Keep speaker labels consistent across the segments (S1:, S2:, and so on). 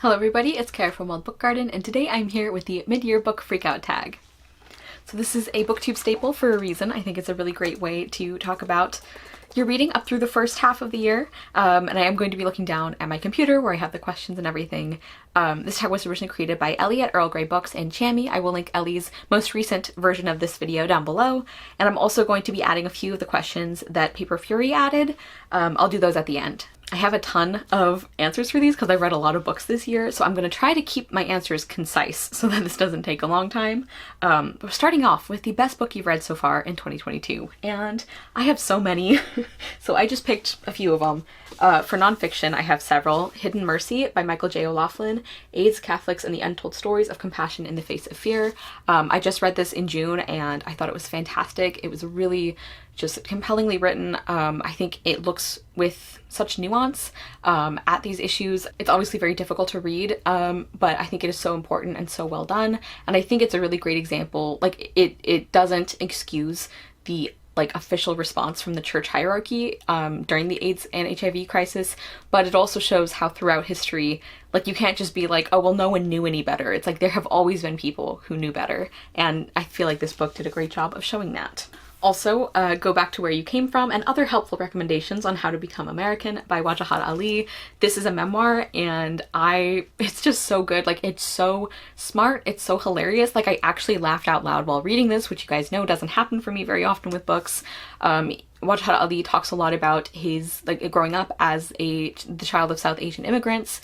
S1: Hello everybody, it's Kara from Wild Book Garden, and today I'm here with the mid-year book freakout tag. So this is a booktube staple for a reason. I think it's a really great way to talk about your reading up through the first half of the year, and I am going to be looking down at my computer where I have the questions and everything. This tag was originally created by Ellie at Earl Grey Books and Chammy. I will link Ellie's most recent version of this video down below, and I'm also going to be adding a few of the questions that Paper Fury added. I'll do those at the end. I have a ton of answers for these because I've read a lot of books this year, so I'm going to try to keep my answers concise so that this doesn't take a long time. But we're starting off with the best book you've read so far in 2022, and I have so many, so I just picked a few of them. For nonfiction, I have several. Hidden Mercy by Michael J. O'Loughlin, AIDS, Catholics, and the Untold Stories of Compassion in the Face of Fear. I just read this in June and I thought it was fantastic. It was really just compellingly written. I think it looks with such nuance at these issues. It's obviously very difficult to read, but I think it is so important and so well done. And I think it's a really great example. Like it doesn't excuse the official response from the church hierarchy during the AIDS and HIV crisis, but it also shows how throughout history, you can't just be like, oh, well, no one knew any better. It's like there have always been people who knew better, and I feel like this book did a great job of showing that. Also, Go Back to Where You Came From and Other Helpful Recommendations on How to Become American by Wajahat Ali. This is a memoir and it's just so good. It's so smart, it's so hilarious. I actually laughed out loud while reading this, which you guys know doesn't happen for me very often with books. Wajahat Ali talks a lot about his growing up as the child of South Asian immigrants.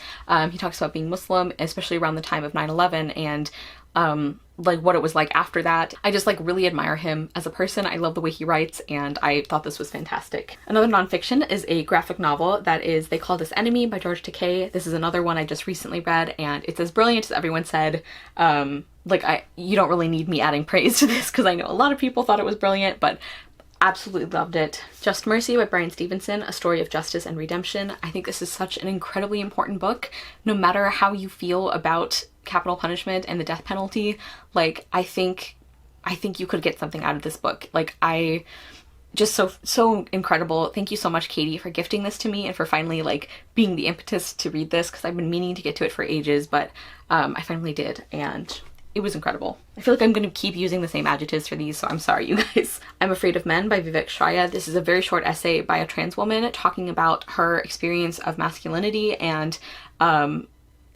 S1: He talks about being Muslim, especially around the time of 9/11, and what it was like after that. I just really admire him as a person. I love the way he writes, and I thought this was fantastic. Another nonfiction is a graphic novel that is They Called Us Enemy by George Takei. This is another one I just recently read, and it's as brilliant as everyone said. You don't really need me adding praise to this because I know a lot of people thought it was brilliant, but absolutely loved it. Just Mercy by Bryan Stevenson, a story of justice and redemption. I think this is such an incredibly important book. No matter how you feel about capital punishment and the death penalty, I think you could get something out of this book. Just so incredible. Thank you so much, Katie, for gifting this to me and for finally being the impetus to read this, because I've been meaning to get to it for ages, but I finally did, and it was incredible. I feel like I'm going to keep using the same adjectives for these, so I'm sorry, you guys. I'm Afraid of Men by Vivek Shraya. This is a very short essay by a trans woman talking about her experience of masculinity and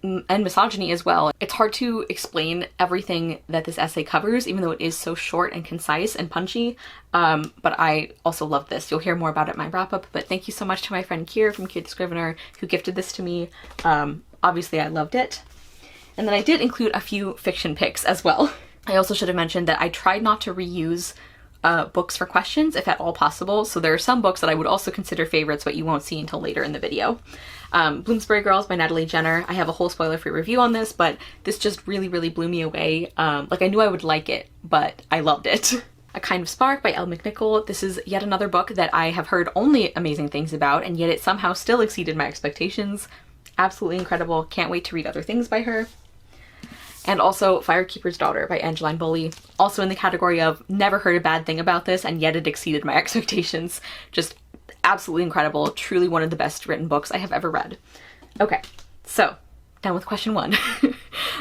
S1: misogyny as well. It's hard to explain everything that this essay covers, even though it is so short and concise and punchy, but I also love this. You'll hear more about it in my wrap-up, but thank you so much to my friend Kier from Kier the Scrivener who gifted this to me. Obviously I loved it. And then I did include a few fiction picks as well. I also should have mentioned that I tried not to reuse books for questions if at all possible, so there are some books that I would also consider favorites but you won't see until later in the video. Bloomsbury Girls by Natalie Jenner. I have a whole spoiler-free review on this, but this just really blew me away. I knew I would like it, but I loved it. A Kind of Spark by Elle McNichol. This is yet another book that I have heard only amazing things about, and yet it somehow still exceeded my expectations. Absolutely incredible. Can't wait to read other things by her. And also Firekeepers Daughter by Angeline Bully. Also in the category of never heard a bad thing about this and yet it exceeded my expectations. Just absolutely incredible. Truly one of the best written books I have ever read. Okay, so down with question one.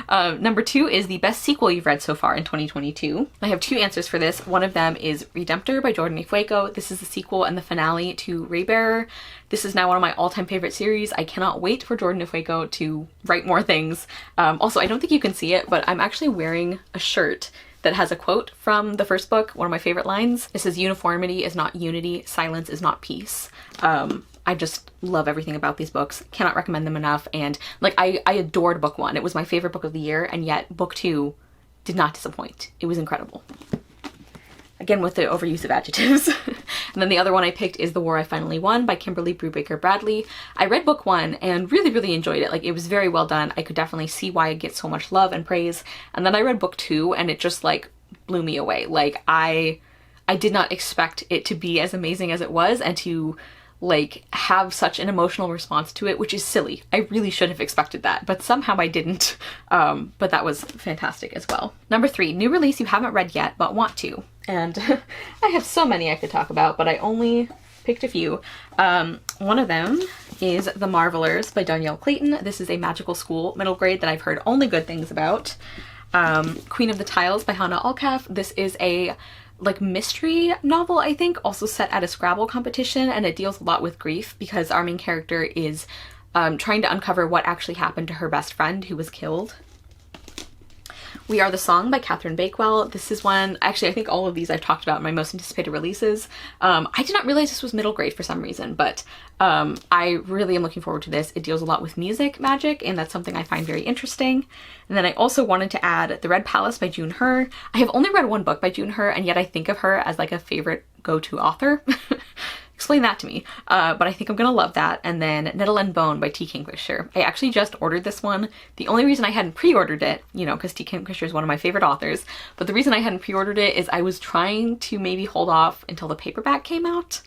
S1: Number 2 is the best sequel you've read so far in 2022. I have 2 answers for this. One of them is Redemptor by Jordan Ifueko. This is the sequel and the finale to Raybearer. This is now one of my all-time favorite series. I cannot wait for Jordan Ifueko to write more things. Also, I don't think you can see it, but I'm actually wearing a shirt that has a quote from the first book, one of my favorite lines. It says, "Uniformity is not unity, silence is not peace." I just love everything about these books. Cannot recommend them enough. And I adored book 1. It was my favorite book of the year, and yet book 2 did not disappoint. It was incredible. Again, with the overuse of adjectives. And then the other one I picked is The War I Finally Won by Kimberly Brubaker Bradley. I read book 1 and really enjoyed it. It was very well done. I could definitely see why it gets so much love and praise. And then I read book 2 and it just blew me away. I did not expect it to be as amazing as it was and to have such an emotional response to it, which is silly. I really should have expected that, but somehow I didn't. But that was fantastic as well. Number 3, new release you haven't read yet but want to. And I have so many I could talk about, but I only picked a few. One of them is The Marvelers by Danielle Clayton. This is a magical school middle grade that I've heard only good things about. Queen of the Tiles by Hannah Alcaf. This is a like mystery novel, I think, also set at a Scrabble competition, and it deals a lot with grief because our main character is trying to uncover what actually happened to her best friend who was killed. We Are the Song by Catherine Bakewell. This is one, actually I think all of these I've talked about in my most anticipated releases. I did not realize this was middle grade for some reason, but I really am looking forward to this. It deals a lot with music magic, and that's something I find very interesting. And then I also wanted to add The Red Palace by June Her. I have only read one book by June Her, and yet I think of her as like a favorite go-to author. Explain that to me. But I think I'm gonna love that. And then Nettle and Bone by T. Kingfisher. I actually just ordered this one. The only reason I hadn't pre-ordered it, you know, because T. Kingfisher is one of my favorite authors, but the reason I hadn't pre-ordered it is I was trying to maybe hold off until the paperback came out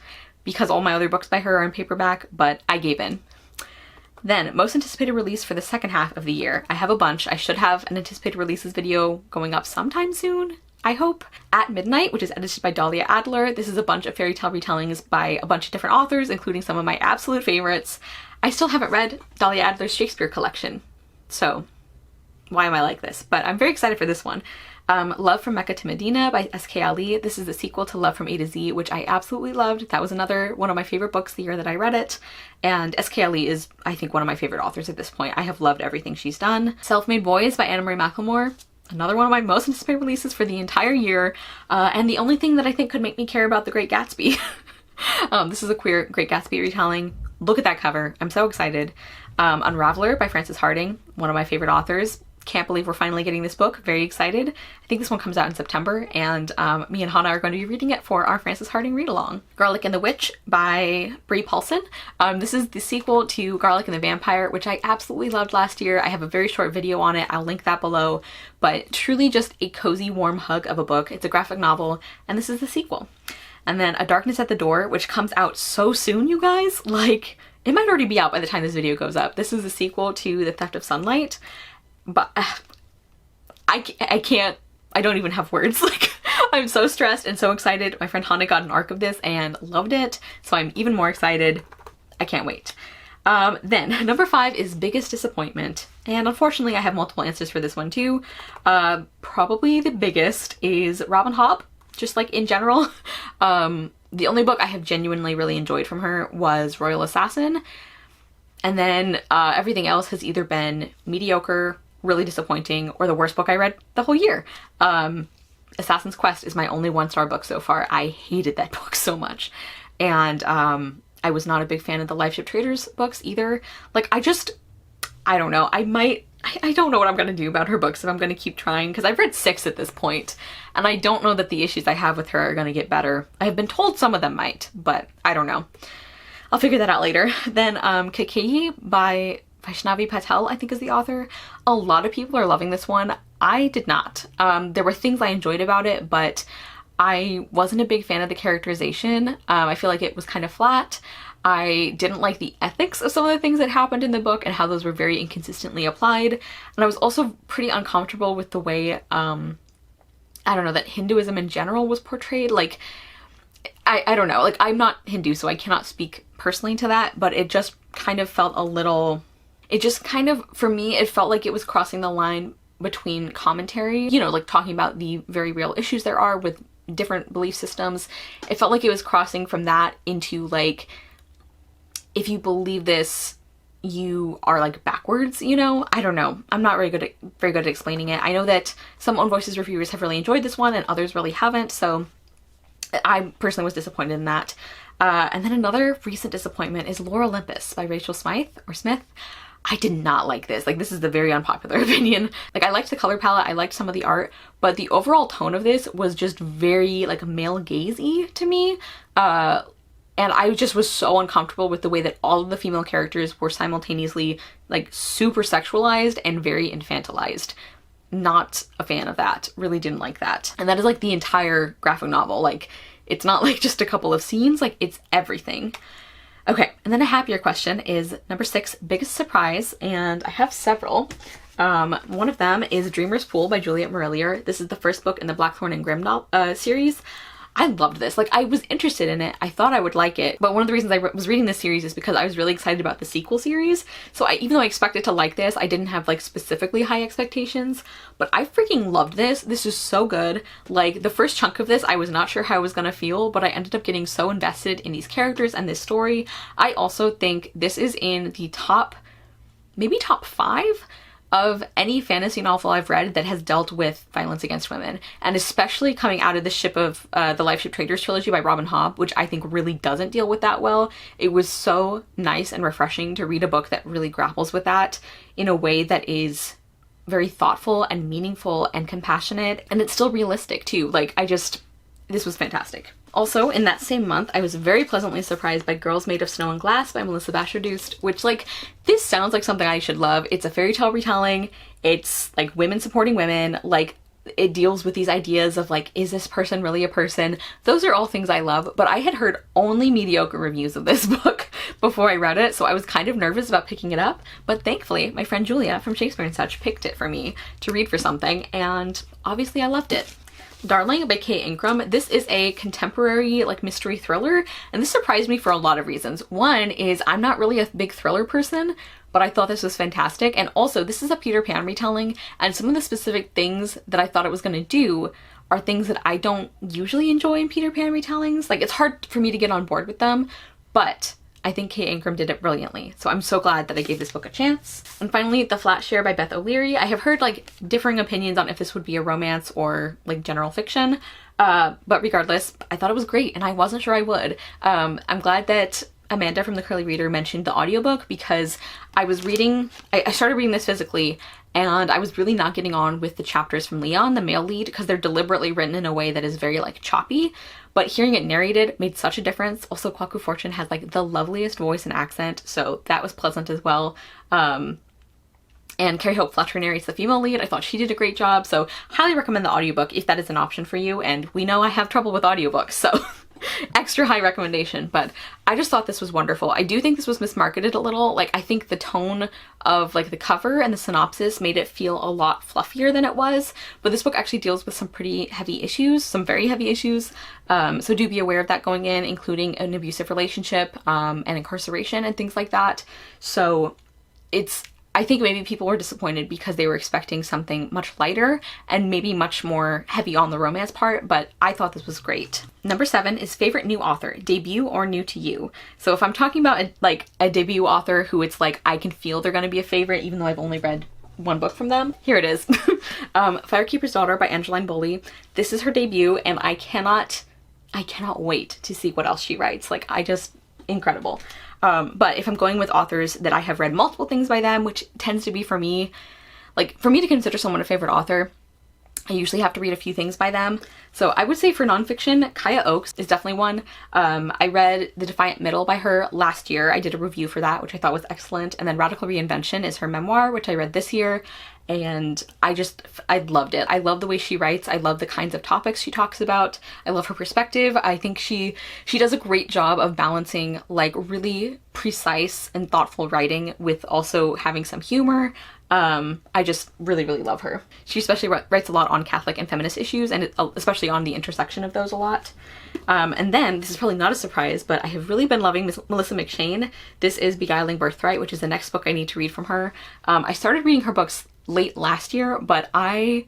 S1: because all my other books by her are in paperback, but I gave in. Then, most anticipated release for the second half of the year. I have a bunch. I should have an anticipated releases video going up sometime soon, I hope. At Midnight, which is edited by Dahlia Adler. This is a bunch of fairy tale retellings by a bunch of different authors, including some of my absolute favorites. I still haven't read Dahlia Adler's Shakespeare collection, so why am I like this? But I'm very excited for this one. Love from Mecca to Medina by S.K. Ali. This is the sequel to Love from A to Z, which I absolutely loved. That was another one of my favorite books the year that I read it. And S.K. Ali is, I think, one of my favorite authors at this point. I have loved everything she's done. Self-Made Boys by Anna Marie McLemore. Another one of my most anticipated releases for the entire year, and the only thing that I think could make me care about The Great Gatsby. This is a queer Great Gatsby retelling. Look at that cover. I'm so excited. Unraveler by Frances Harding, one of my favorite authors. Can't believe we're finally getting this book. Very excited. I think this one comes out in September, and me and Hannah are going to be reading it for our Frances Harding read-along. Garlic and the Witch by Brie Paulson. This is the sequel to Garlic and the Vampire, which I absolutely loved last year. I have a very short video on it. I'll link that below, but truly just a cozy, warm hug of a book. It's a graphic novel, and this is the sequel. And then A Darkness at the Door, which comes out so soon, you guys. Like, it might already be out by the time this video goes up. This is the sequel to The Theft of Sunlight. But I can't, I don't even have words. Like, I'm so stressed and so excited. My friend Hannah got an arc of this and loved it, so I'm even more excited. I can't wait. Then number 5 is Biggest Disappointment, and unfortunately I have multiple answers for this one too. Probably the biggest is Robin Hobb, just like in general. The only book I have genuinely really enjoyed from her was Royal Assassin, and then everything else has either been mediocre, really disappointing, or the worst book I read the whole year. Assassin's Quest is my only 1-star book so far. I hated that book so much. And I was not a big fan of the Lifeship Traders books either. Like, I don't know. I don't know what I'm going to do about her books if I'm going to keep trying, because I've read 6 at this point, and I don't know that the issues I have with her are going to get better. I have been told some of them might, but I don't know. I'll figure that out later. Then Kekeyi by Vaishnavi Patel, I think, is the author. A lot of people are loving this one. I did not. There were things I enjoyed about it, but I wasn't a big fan of the characterization. I feel like it was kind of flat. I didn't like the ethics of some of the things that happened in the book and how those were very inconsistently applied. And I was also pretty uncomfortable with the way, I don't know, that Hinduism in general was portrayed. Like, I don't know. Like, I'm not Hindu, so I cannot speak personally to that, but it just kind of felt a little... It just kind of, for me, it felt like it was crossing the line between commentary, you know, like talking about the very real issues there are with different belief systems. It felt like it was crossing from that into, like, if you believe this, you are, like, backwards, you know? I don't know. I'm not very good at explaining it. I know that some Own Voices reviewers have really enjoyed this one and others really haven't, so I personally was disappointed in that. And then another recent disappointment is Lore Olympus by Rachel Smythe, or Smith. I did not like this. Like, this is the very unpopular opinion. Like, I liked the color palette, I liked some of the art, but the overall tone of this was just very, like, male gaze-y to me. And I just was so uncomfortable with the way that all of the female characters were simultaneously, like, super sexualized and very infantilized. Not a fan of that. Really didn't like that. And that is, like, the entire graphic novel. Like, it's not, like, just a couple of scenes. Like, it's everything. Okay, and then a happier question is number 6, Biggest Surprise, and I have several. One of them is Dreamer's Pool by Juliet Marillier. This is the first book in the Blackthorn and Grimm series. I loved this. Like, I was interested in it. I thought I would like it. But one of the reasons I was reading this series is because I was really excited about the sequel series. So even though I expected to like this, I didn't have like specifically high expectations. But I freaking loved this. This is so good. Like, the first chunk of this, I was not sure how I was gonna feel, but I ended up getting so invested in these characters and this story. I also think this is in the top, maybe top 5 of any fantasy novel I've read that has dealt with violence against women, and especially coming out of the Ship of the Life Ship Traders trilogy by Robin Hobb, which I think really doesn't deal with that well. It was so nice and refreshing to read a book that really grapples with that in a way that is very thoughtful and meaningful and compassionate, and it's still realistic too. Like, this was fantastic. Also, in that same month, I was very pleasantly surprised by Girls Made of Snow and Glass by Melissa Basherdoost, which, like, this sounds like something I should love. It's a fairy tale retelling. It's, like, women supporting women. Like, it deals with these ideas of, like, is this person really a person? Those are all things I love, but I had heard only mediocre reviews of this book before I read it, so I was kind of nervous about picking it up, but thankfully, my friend Julia from Shakespeare and Such picked it for me to read for something, and obviously I loved it. Darling by Kay Ingram. This is a contemporary like mystery thriller, and this surprised me for a lot of reasons. One is I'm not really a big thriller person, but I thought this was fantastic, and also this is a Peter Pan retelling, and some of the specific things that I thought it was going to do are things that I don't usually enjoy in Peter Pan retellings. Like, it's hard for me to get on board with them, but I think Kay Ingram did it brilliantly, so I'm so glad that I gave this book a chance. And finally, The Flat Share by Beth O'Leary. I have heard like differing opinions on if this would be a romance or like general fiction, but regardless, I thought it was great and I wasn't sure I would. I'm glad that Amanda from The Curly Reader mentioned the audiobook, because I started reading this physically and I was really not getting on with the chapters from Leon, the male lead, because they're deliberately written in a way that is very like choppy, but hearing it narrated made such a difference. Also, Kwaku Fortune has like the loveliest voice and accent, so that was pleasant as well. And Carrie Hope Fletcher narrates the female lead. I thought she did a great job, so highly recommend the audiobook if that is an option for you, and we know I have trouble with audiobooks, so extra high recommendation. But I just thought this was wonderful. I do think this was mismarketed a little. Like, I think the tone of like the cover and the synopsis made it feel a lot fluffier than it was, but this book actually deals with some pretty heavy issues, some very heavy issues, so do be aware of that going in, including an abusive relationship and incarceration and things like that. So I think maybe people were disappointed because they were expecting something much lighter and maybe much more heavy on the romance part, but I thought this was great. Number 7 is favorite new author, debut or new to you. So if I'm talking about a debut author who it's like I can feel they're going to be a favorite even though I've only read one book from them, here it is. Firekeepers Daughter by Angeline Bowley. This is her debut and I cannot wait to see what else she writes. Like, incredible. But if I'm going with authors that I have read multiple things by them, which tends to be for me, like for me to consider someone a favorite author, I usually have to read a few things by them. So I would say for nonfiction, Kaya Oakes is definitely one. I read The Defiant Middle by her last year. I did a review for that, which I thought was excellent. And then Radical Reinvention is her memoir, which I read this year. And I loved it. I love the way she writes. I love the kinds of topics she talks about. I love her perspective. I think she does a great job of balancing like really precise and thoughtful writing with also having some humor. I just really, really love her. She especially writes a lot on Catholic and feminist issues, and especially on the intersection of those a lot. And then, this is probably not a surprise, but I have really been loving Melissa McShane. This is Beguiling Birthright, which is the next book I need to read from her. I started reading her books late last year, but I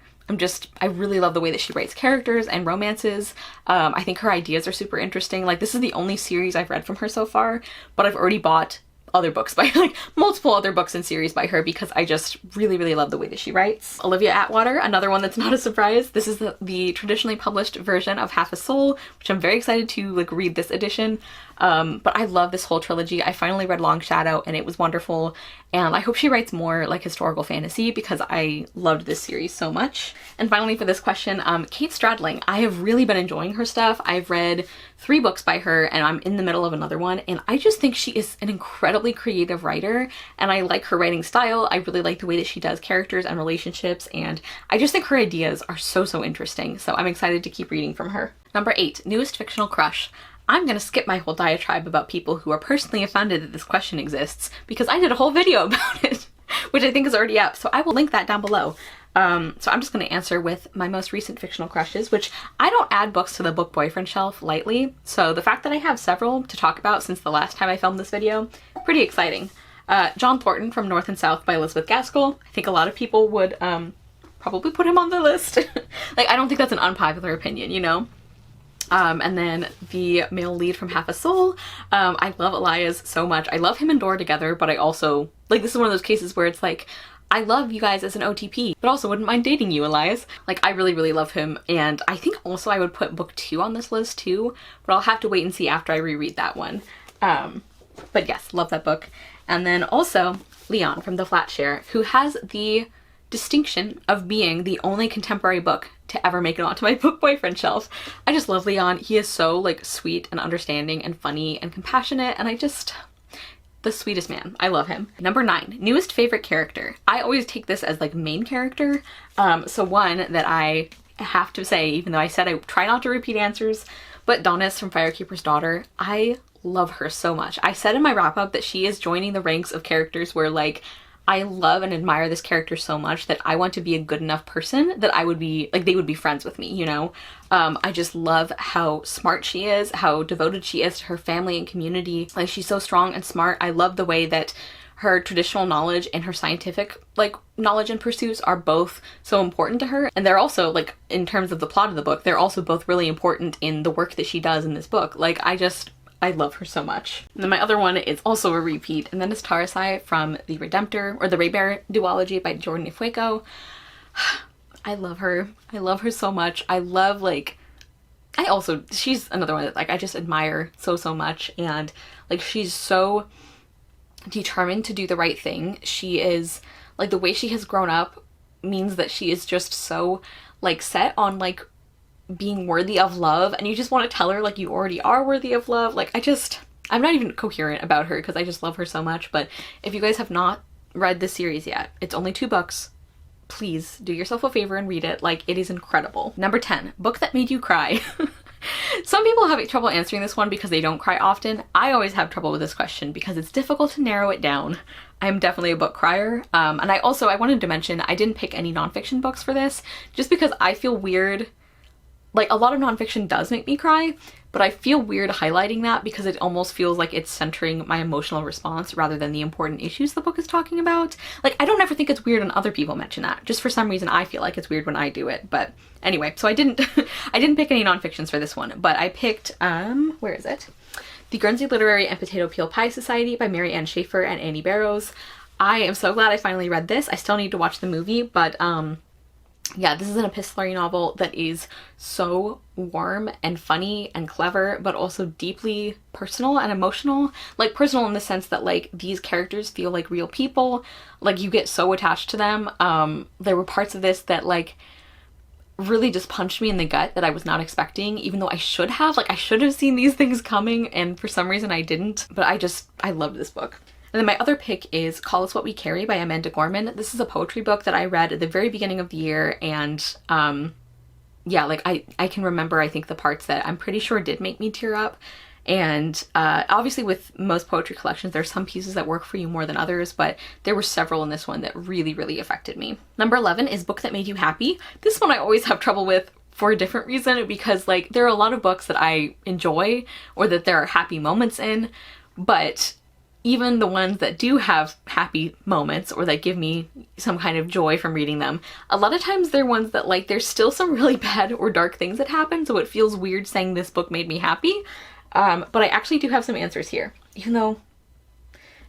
S1: really love the way that she writes characters and romances. I think her ideas are super interesting. Like, this is the only series I've read from her so far, but I've already bought other books by like multiple other books and series by her because I just really, really love the way that she writes. Olivia Atwater, another one that's not a surprise. This is the traditionally published version of Half a Soul, which I'm very excited to like read this edition. But I love this whole trilogy. I finally read Long Shadow and it was wonderful. And I hope she writes more like historical fantasy because I loved this series so much. And finally for this question, Kate Stradling. I have really been enjoying her stuff. I've read 3 books by her and I'm in the middle of another one. And I just think she is an incredibly creative writer and I like her writing style. I really like the way that she does characters and relationships. And I just think her ideas are so, so interesting. So I'm excited to keep reading from her. Number 8, newest fictional crush. I'm gonna skip my whole diatribe about people who are personally offended that this question exists because I did a whole video about it, which I think is already up, so I will link that down below. So I'm just going to answer with my most recent fictional crushes, which I don't add books to the book boyfriend shelf lightly. So the fact that I have several to talk about since the last time I filmed this video, pretty exciting. John Thornton from North and South by Elizabeth Gaskell. I think a lot of people would probably put him on the list. Like, I don't think that's an unpopular opinion, you know? And then the male lead from Half a Soul. I love Elias so much. I love him and Dora together, but I also, like, this is one of those cases where it's like, I love you guys as an OTP, but also wouldn't mind dating you, Elias. Like, I really, really love him, and I think also I would put book 2 on this list too, but I'll have to wait and see after I reread that one. But yes, love that book. And then also Leon from The Flatshare, who has the distinction of being the only contemporary book to ever make it onto my book boyfriend shelf. I just love Leon. He is so, like, sweet and understanding and funny and compassionate, and the sweetest man. I love him. Number 9, newest favorite character. I always take this as, like, main character. So one that I have to say, even though I said I try not to repeat answers, but Donis from Firekeepers Daughter, I love her so much. I said in my wrap up that she is joining the ranks of characters where, like, I love and admire this character so much that I want to be a good enough person that I would be, like, they would be friends with me, you know? I just love how smart she is, how devoted she is to her family and community. Like, she's so strong and smart. I love the way that her traditional knowledge and her scientific, like, knowledge and pursuits are both so important to her. And they're also, like, in terms of the plot of the book, they're also both really important in the work that she does in this book. Like, I love her so much. And then my other one is also a repeat, and then it's Tarasai from The Redemptor, or the Raybear duology by Jordan Ifueko. I love her. I love her so much. I love, like, she's another one that, like, I just admire so, so much, and, like, she's so determined to do the right thing. She is, like, the way she has grown up means that she is just so, like, set on, like, being worthy of love, and you just want to tell her, like, you already are worthy of love. Like, I'm not even coherent about her because I just love her so much. But if you guys have not read this series yet, it's only 2 books. Please do yourself a favor and read it. Like, it is incredible. Number 10, book that made you cry. Some people have trouble answering this one because they don't cry often. I always have trouble with this question because it's difficult to narrow it down. I'm definitely a book crier. And I wanted to mention, I didn't pick any nonfiction books for this just because I feel weird. Like, a lot of nonfiction does make me cry, but I feel weird highlighting that because it almost feels like it's centering my emotional response rather than the important issues the book is talking about. Like, I don't ever think it's weird when other people mention that. Just for some reason, I feel like it's weird when I do it. But anyway, so I didn't pick any nonfictions for this one, but I picked, where is it? The Guernsey Literary and Potato Peel Pie Society by Mary Ann Schaefer and Annie Barrows. I am so glad I finally read this. I still need to watch the movie, but, yeah, this is an epistolary novel that is so warm and funny and clever, but also deeply personal and emotional. Like, personal in the sense that, like, these characters feel like real people. Like, you get so attached to them. There were parts of this that, like, really just punched me in the gut that I was not expecting, even though I should have. Like, I should have seen these things coming, and for some reason I didn't. But I loved this book. And then my other pick is Call Us What We Carry by Amanda Gorman. This is a poetry book that I read at the very beginning of the year, and yeah, like, I can remember, I think, the parts that I'm pretty sure did make me tear up. And obviously with most poetry collections, there's some pieces that work for you more than others, but there were several in this one that really, really affected me. Number 11 is Book That Made You Happy. This one I always have trouble with for a different reason, because, like, there are a lot of books that I enjoy or that there are happy moments in, but even the ones that do have happy moments or that give me some kind of joy from reading them, a lot of times they're ones that, like, there's still some really bad or dark things that happen, so it feels weird saying this book made me happy. But I actually do have some answers here, even though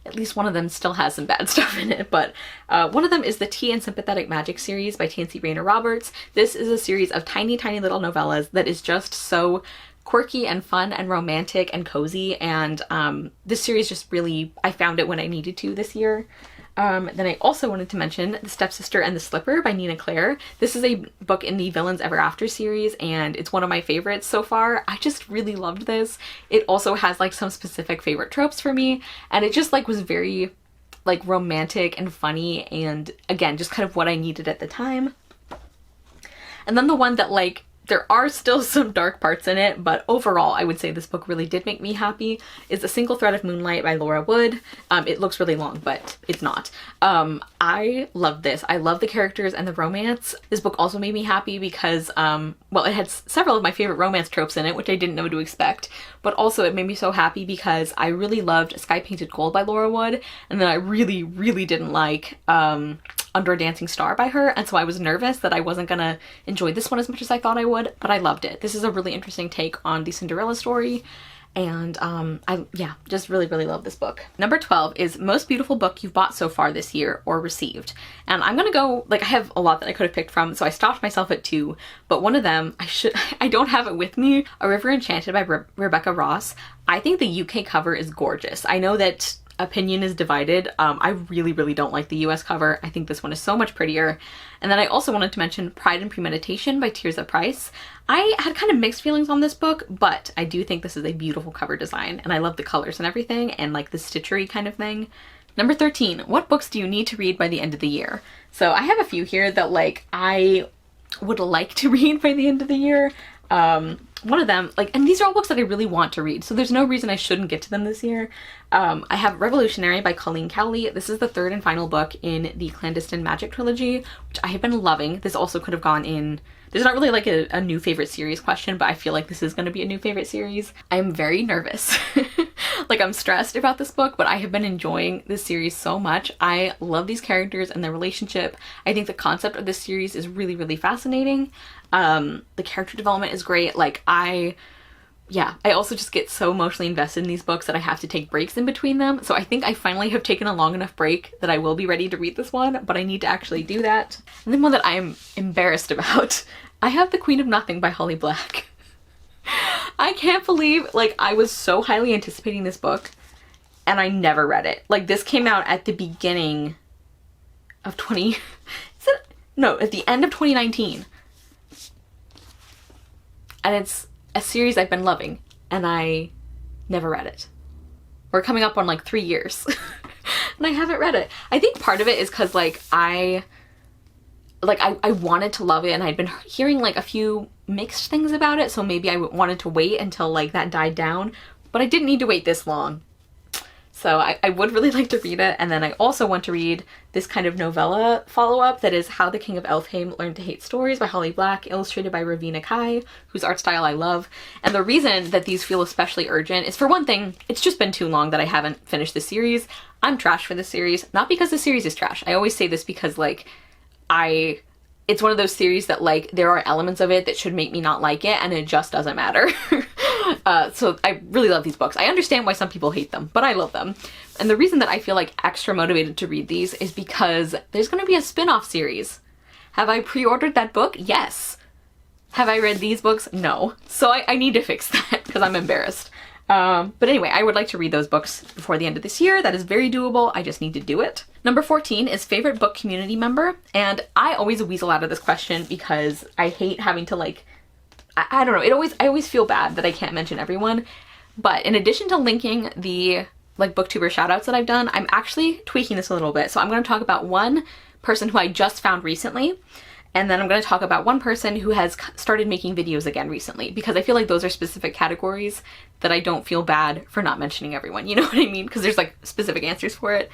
S1: at least one of them still has some bad stuff in it. But one of them is the Tea and Sympathetic Magic series by Tansy Rayner Roberts. This is a series of tiny, tiny little novellas that is just so quirky and fun and romantic and cozy, and this series just really, I found it when I needed to this year. Then I also wanted to mention The Stepsister and the Slipper by Nina Claire. This is a book in the Villains Ever After series, and it's one of my favorites so far. I just really loved this. It also has, like, some specific favorite tropes for me, and it just, like, was very, like, romantic and funny, and again, just kind of what I needed at the time. And then the one that, like, there are still some dark parts in it, but overall I would say this book really did make me happy, is A Single Thread of Moonlight by Laura Wood. It looks really long, but it's not. I love this. I love the characters and the romance. This book also made me happy because, well, it had several of my favorite romance tropes in it, which I didn't know to expect, but also it made me so happy because I really loved Sky Painted Gold by Laura Wood, and then I really, really didn't like Under a Dancing Star by her, and so I was nervous that I wasn't gonna enjoy this one as much as I thought I would, but I loved it. This is a really interesting take on the Cinderella story, and yeah, just really, really love this book. Number 12 is Most Beautiful Book You've Bought So Far This Year or Received. And I'm gonna go, like, I have a lot that I could have picked from, so I stopped myself at 2, but one of them, I don't have it with me, A River Enchanted by Rebecca Ross. I think the UK cover is gorgeous. I know that opinion is divided. I really, really don't like the US cover. I think this one is so much prettier. And then I also wanted to mention Pride and Premeditation by Tirza Price. I had kind of mixed feelings on this book, but I do think this is a beautiful cover design, and I love the colors and everything, and like the stitchery kind of thing. Number 13, what books do you need to read by the end of the year? So I have a few here that like I would like to read by the end of the year. One of them, like, and these are all books that I really want to read, so there's no reason I shouldn't get to them this year. I have Revolutionary by Colleen Cowley. This is the third and final book in the Clandestine Magic trilogy, which I have been loving. This also could have gone in, there's not really like a new favorite series question, but I feel like this is going to be a new favorite series. I'm very nervous. Like, I'm stressed about this book, but I have been enjoying this series so much. I love these characters and their relationship. I think the concept of this series is really, really fascinating. The character development is great. Like, I also just get so emotionally invested in these books that I have to take breaks in between them. So I think I finally have taken a long enough break that I will be ready to read this one, but I need to actually do that. And then one that I'm embarrassed about, I have The Queen of Nothing by Holly Black. I can't believe, like, I was so highly anticipating this book and I never read it. Like, this came out at the beginning of at the end of 2019. And it's a series I've been loving, and I never read it. We're coming up on like 3 years and I haven't read it. I think part of it is because like I wanted to love it, and I'd been hearing like a few mixed things about it, so maybe I wanted to wait until like that died down, but I didn't need to wait this long. So I would really like to read it. And then I also want to read this kind of novella follow-up that is How the King of Elfheim Learned to Hate Stories by Holly Black, illustrated by Ravina Kai, whose art style I love. And the reason that these feel especially urgent is, for one thing, it's just been too long that I haven't finished the series. I'm trash for this series, not because the series is trash. I always say this because like it's one of those series that like there are elements of it that should make me not like it, and it just doesn't matter. So I really love these books. I understand why some people hate them, but I love them. And the reason that I feel like extra motivated to read these is because there's going to be a spin-off series. Have I pre-ordered that book? Yes. Have I read these books? No. So I need to fix that because I'm embarrassed. But anyway, I would like to read those books before the end of this year. That is very doable. I just need to do it. Number 14 is favorite book community member. And I always weasel out of this question because I hate having to like, I don't know, I always feel bad that I can't mention everyone. But in addition to linking the like booktuber shoutouts that I've done, I'm actually tweaking this a little bit. So I'm going to talk about one person who I just found recently, and then I'm going to talk about one person who has started making videos again recently, because I feel like those are specific categories that I don't feel bad for not mentioning everyone. You know what I mean? Because there's like specific answers for it.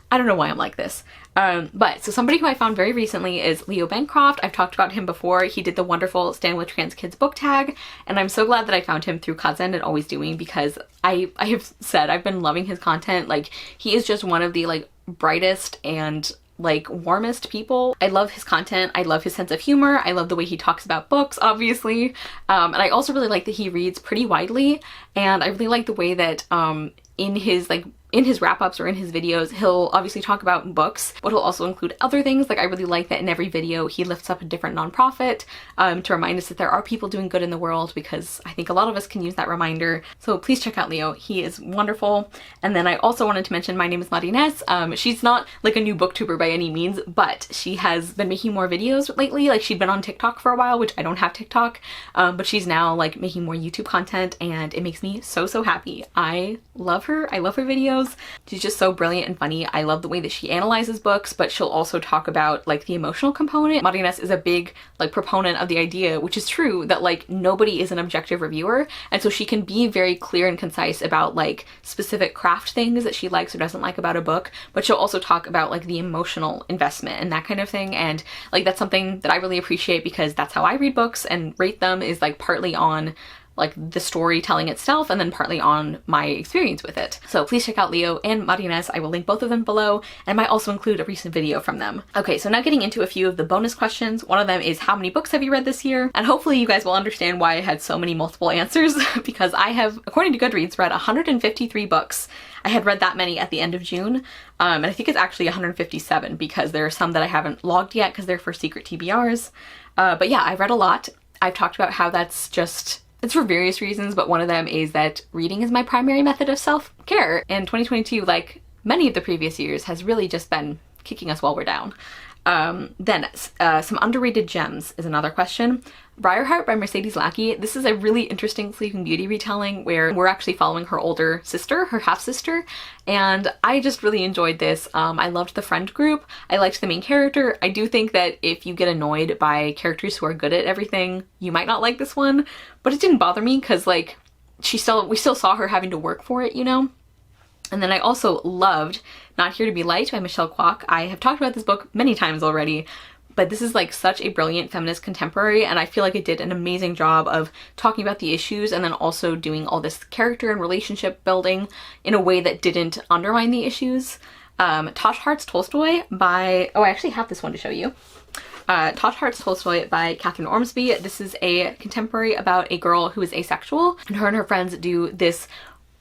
S1: I don't know why I'm like this. But so somebody who I found very recently is Leo Bancroft. I've talked about him before. He did the wonderful Stand With Trans Kids book tag, and I'm so glad that I found him through Kazend and Always Doing, because I have said I've been loving his content. Like, he is just one of the like brightest and like warmest people. I love his content. I love his sense of humor. I love the way he talks about books, obviously. And I also really like that he reads pretty widely, and I really like the way that in his wrap-ups or in his videos, he'll obviously talk about books, but he'll also include other things. Like, I really like that in every video he lifts up a different nonprofit to remind us that there are people doing good in the world, because I think a lot of us can use that reminder. So please check out Leo. He is wonderful. And then I also wanted to mention My Name is Martinez. She's not like a new booktuber by any means, but she has been making more videos lately. Like, she'd been on TikTok for a while, which I don't have TikTok, but she's now like making more YouTube content, and it makes me so, so happy. I love her. I love her videos. She's just so brilliant and funny. I love the way that she analyzes books, but she'll also talk about like the emotional component. Marinas is a big like proponent of the idea, which is true, that like nobody is an objective reviewer, and so she can be very clear and concise about like specific craft things that she likes or doesn't like about a book, but she'll also talk about like the emotional investment and that kind of thing. And like that's something that I really appreciate, because that's how I read books and rate them, is like partly on like the storytelling itself and then partly on my experience with it. So please check out Leo and Marinas. I will link both of them below, and I might also include a recent video from them. Okay, so now getting into a few of the bonus questions. One of them is, how many books have you read this year? And hopefully you guys will understand why I had so many multiple answers because I have, according to Goodreads, read 153 books. I had read that many at the end of June, and I think it's actually 157 because there are some that I haven't logged yet because they're for secret TBRs. But yeah, I've read a lot. I've talked about how that's just, it's for various reasons, but one of them is that reading is my primary method of self-care. And 2022, like many of the previous years, has really just been kicking us while we're down. Then some underrated gems is another question. Briarheart by Mercedes Lackey. This is a really interesting Sleeping Beauty retelling where we're actually following her older sister, her half-sister, and I just really enjoyed this. I loved the friend group. I liked the main character. I do think that if you get annoyed by characters who are good at everything, you might not like this one, but it didn't bother me because like we still saw her having to work for it, you know? And then I also loved Not Here to Be Liked by Michelle Kwok. I have talked about this book many times already, but this is like such a brilliant feminist contemporary, and I feel like it did an amazing job of talking about the issues and then also doing all this character and relationship building in a way that didn't undermine the issues. Tosh Hearts Tolstoy by, oh, I actually have this one to show you. Tosh Hearts Tolstoy by Catherine Ormsby. This is a contemporary about a girl who is asexual, and her friends do this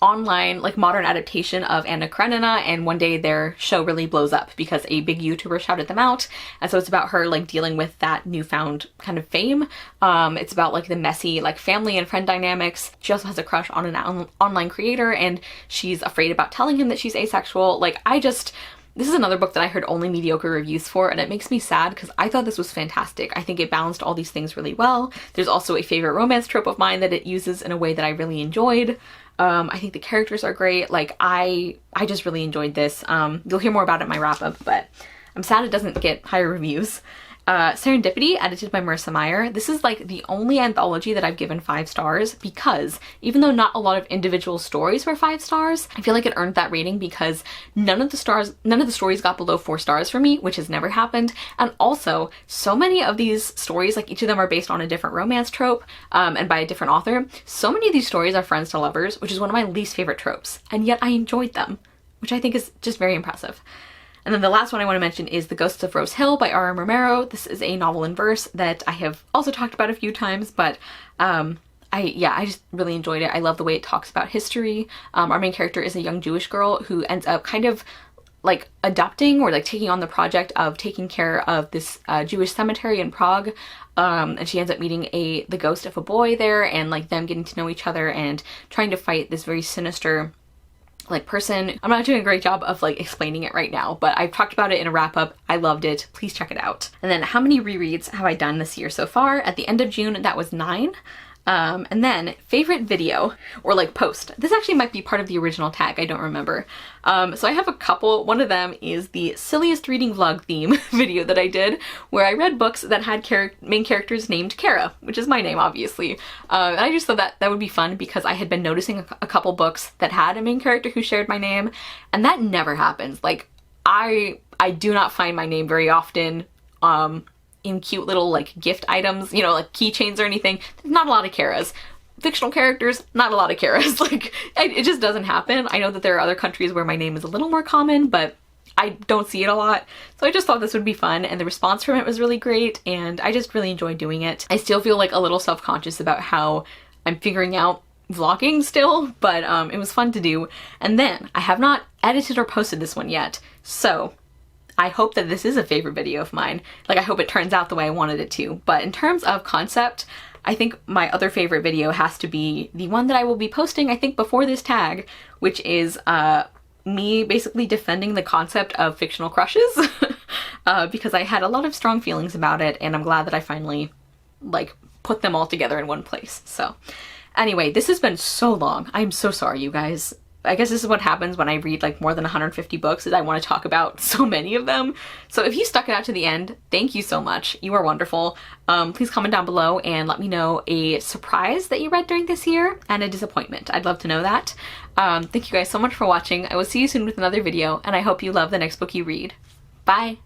S1: online like modern adaptation of Anna Karenina, and one day their show really blows up because a big YouTuber shouted them out, and so it's about her like dealing with that newfound kind of fame. It's about like the messy like family and friend dynamics. She also has a crush on an online creator, and she's afraid about telling him that she's asexual. Like this is another book that I heard only mediocre reviews for, and it makes me sad because I thought this was fantastic. I think it balanced all these things really well. There's also a favorite romance trope of mine that it uses in a way that I really enjoyed. I think the characters are great. Like I just really enjoyed this. You'll hear more about it in my wrap up, but I'm sad it doesn't get higher reviews. Serendipity, edited by Marissa Meyer. This is like the only anthology that I've given 5 stars because even though not a lot of individual stories were 5 stars, I feel like it earned that rating because none of the stories got below 4 stars for me, which has never happened. And also, so many of these stories, like each of them are based on a different romance trope, and by a different author. So many of these stories are friends to lovers, which is one of my least favorite tropes, and yet I enjoyed them, which I think is just very impressive. And then the last one I want to mention is The Ghosts of Rose Hill by R.M. Romero. This is a novel in verse that I have also talked about a few times, but I just really enjoyed it. I love the way it talks about history. Our main character is a young Jewish girl who ends up kind of like adopting or like taking on the project of taking care of this Jewish cemetery in Prague. And she ends up meeting the ghost of a boy there, and like them getting to know each other and trying to fight this very sinister like person. I'm not doing a great job of like explaining it right now, but I've talked about it in a wrap up. I loved it. Please check it out. And then how many rereads have I done this year so far? At the end of June, that was 9. And then favorite video or like post. This actually might be part of the original tag, I don't remember. So I have a couple. One of them is the silliest reading vlog theme video that I did where I read books that had main characters named Kara, which is my name obviously. And I just thought that would be fun because I had been noticing a couple books that had a main character who shared my name, and that never happens. Like I do not find my name very often in cute little like gift items, you know, like keychains or anything. There's not a lot of Karas. Fictional characters, not a lot of Karas. Like it just doesn't happen. I know that there are other countries where my name is a little more common, but I don't see it a lot. So I just thought this would be fun, and the response from it was really great, and I just really enjoyed doing it. I still feel like a little self-conscious about how I'm figuring out vlogging still, but it was fun to do. And then I have not edited or posted this one yet, so I hope that this is a favorite video of mine. Like I hope it turns out the way I wanted it to. But in terms of concept, I think my other favorite video has to be the one that I will be posting, I think, before this tag, which is me basically defending the concept of fictional crushes because I had a lot of strong feelings about it, and I'm glad that I finally like put them all together in one place. So anyway, this has been so long. I'm so sorry, you guys. I guess this is what happens when I read like more than 150 books, is I want to talk about so many of them. So if you stuck it out to the end, thank you so much. You are wonderful. Please comment down below and let me know a surprise that you read during this year and a disappointment. I'd love to know that. Thank you guys so much for watching. I will see you soon with another video, and I hope you love the next book you read. Bye!